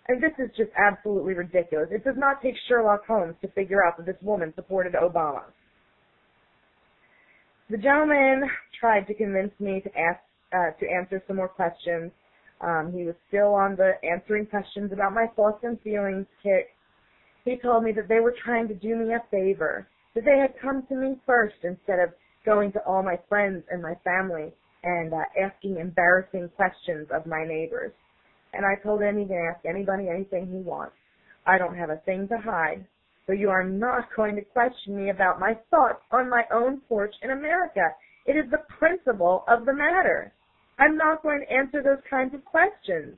And this is just absolutely ridiculous. It does not take Sherlock Holmes to figure out that this woman supported Obama. The gentleman tried to convince me to answer some more questions. He was still on the answering questions about my thoughts and feelings kick. He told me that they were trying to do me a favor, that they had come to me first instead of going to all my friends and my family and asking embarrassing questions of my neighbors. And I told him he can ask anybody anything he wants. I don't have a thing to hide. So you are not going to question me about my thoughts on my own porch in America. It is the principle of the matter. I'm not going to answer those kinds of questions.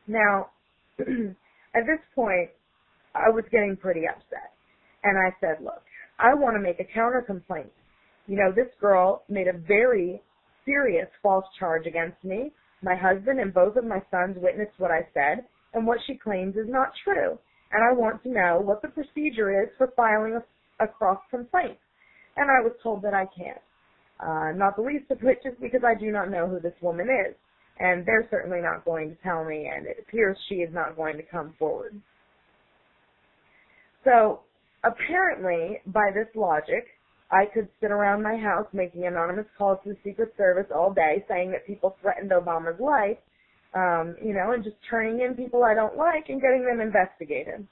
Now, at this point, I was getting pretty upset. And I said, look, I want to make a counter-complaint. You know, this girl made a very serious false charge against me. My husband and both of my sons witnessed what I said, and what she claims is not true. And I want to know what the procedure is for filing a cross-complaint. And I was told that I can't. Not the least of which is because I do not know who this woman is. And they're certainly not going to tell me, and it appears she is not going to come forward. So, apparently, by this logic, I could sit around my house making anonymous calls to the Secret Service all day saying that people threatened Obama's life, and just turning in people I don't like and getting them investigated.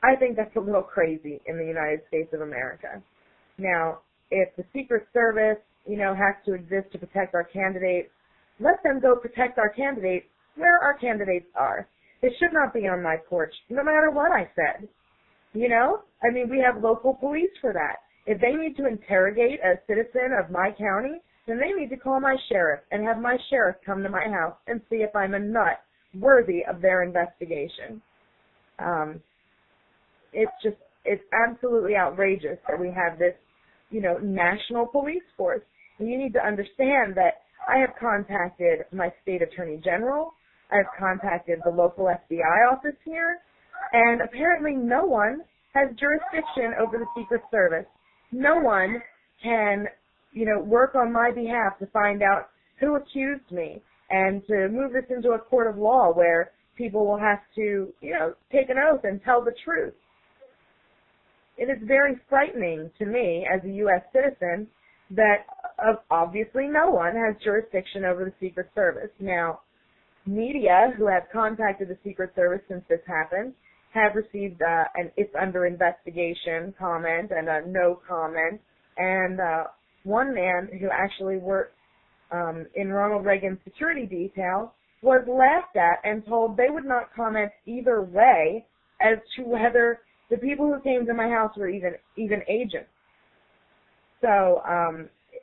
I think that's a little crazy in the United States of America. Now, if the Secret Service, has to exist to protect our candidates, let them go protect our candidates where our candidates are. They should not be on my porch, no matter what I said. We have local police for that. If they need to interrogate a citizen of my county, then they need to call my sheriff and have my sheriff come to my house and see if I'm a nut worthy of their investigation. It's absolutely outrageous that we have this, national police force. And you need to understand that I have contacted my state attorney general, I have contacted the local FBI office here, and apparently no one has jurisdiction over the Secret Service. No one can, work on my behalf to find out who accused me and to move this into a court of law where people will have to, take an oath and tell the truth. It is very frightening to me as a U.S. citizen that obviously no one has jurisdiction over the Secret Service. Now, media who have contacted the Secret Service since this happened have received an "it's under investigation" comment and a "no comment." And one man who actually worked in Ronald Reagan's security detail was laughed at and told they would not comment either way as to whether the people who came to my house were even agents. So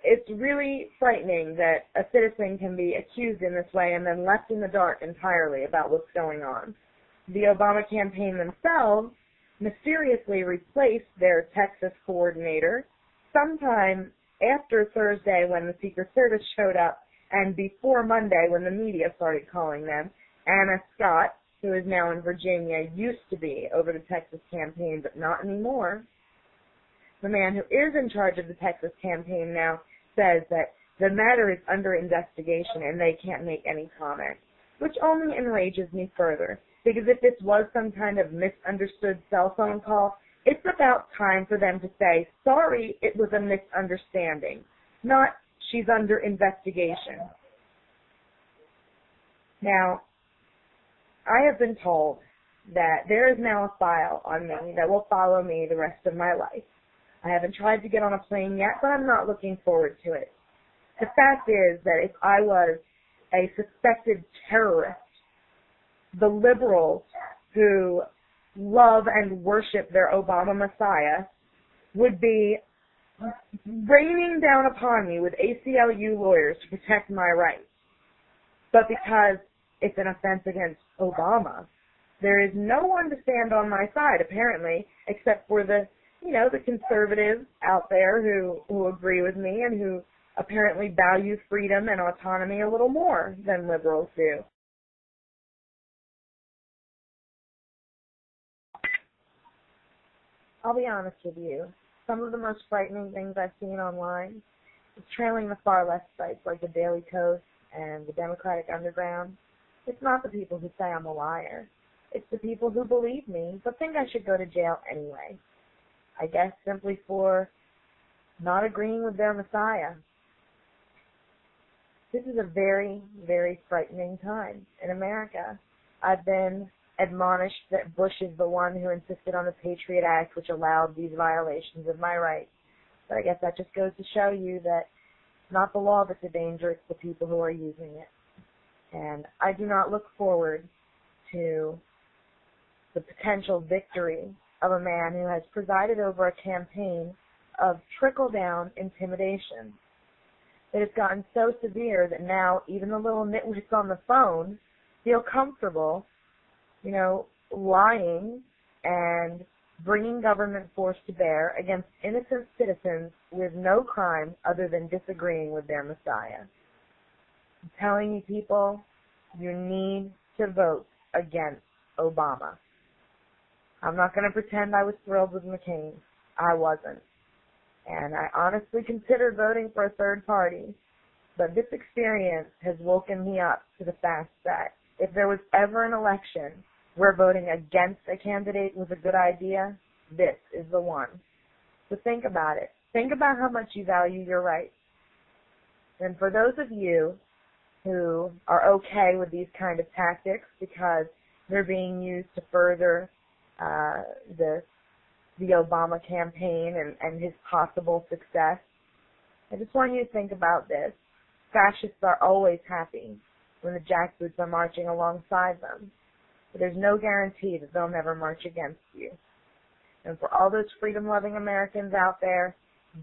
it's really frightening that a citizen can be accused in this way and then left in the dark entirely about what's going on. The Obama campaign themselves mysteriously replaced their Texas coordinator sometime after Thursday when the Secret Service showed up and before Monday when the media started calling them. Anna Scott, who is now in Virginia, used to be over the Texas campaign, but not anymore. The man who is in charge of the Texas campaign now says that the matter is under investigation and they can't make any comment, which only enrages me further. Because if this was some kind of misunderstood cell phone call, it's about time for them to say, sorry, it was a misunderstanding, not she's under investigation. Now, I have been told that there is now a file on me that will follow me the rest of my life. I haven't tried to get on a plane yet, but I'm not looking forward to it. The fact is that if I was a suspected terrorist, the liberals who love and worship their Obama Messiah would be raining down upon me with ACLU lawyers to protect my rights. But because it's an offense against Obama, there is no one to stand on my side, apparently, except for the conservatives out there who agree with me and who apparently value freedom and autonomy a little more than liberals do. I'll be honest with you. Some of the most frightening things I've seen online is trailing the far left sites like the Daily Kos and the Democratic Underground. It's not the people who say I'm a liar. It's the people who believe me but think I should go to jail anyway. I guess simply for not agreeing with their Messiah. This is a very, very frightening time in America. I've been admonished that Bush is the one who insisted on the Patriot Act, which allowed these violations of my rights. But I guess that just goes to show you that it's not the law that's a danger, it's the people who are using it. And I do not look forward to the potential victory of a man who has presided over a campaign of trickle-down intimidation that has gotten so severe that now even the little nitwits on the phone feel comfortable, lying and bringing government force to bear against innocent citizens with no crime other than disagreeing with their Messiah. I'm telling you, people, you need to vote against Obama. I'm not going to pretend I was thrilled with McCain. I wasn't. And I honestly considered voting for a third party. But this experience has woken me up to the fact that if there was ever an election where voting against a candidate was a good idea, this is the one. So think about it. Think about how much you value your rights. And for those of you who are okay with these kind of tactics because they're being used to further the Obama campaign and his possible success, I just want you to think about this. Fascists are always happy when the jackboots are marching alongside them. But there's no guarantee that they'll never march against you. And for all those freedom-loving Americans out there,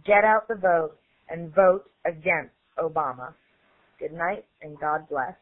get out the vote and vote against Obama. Good night, and God bless.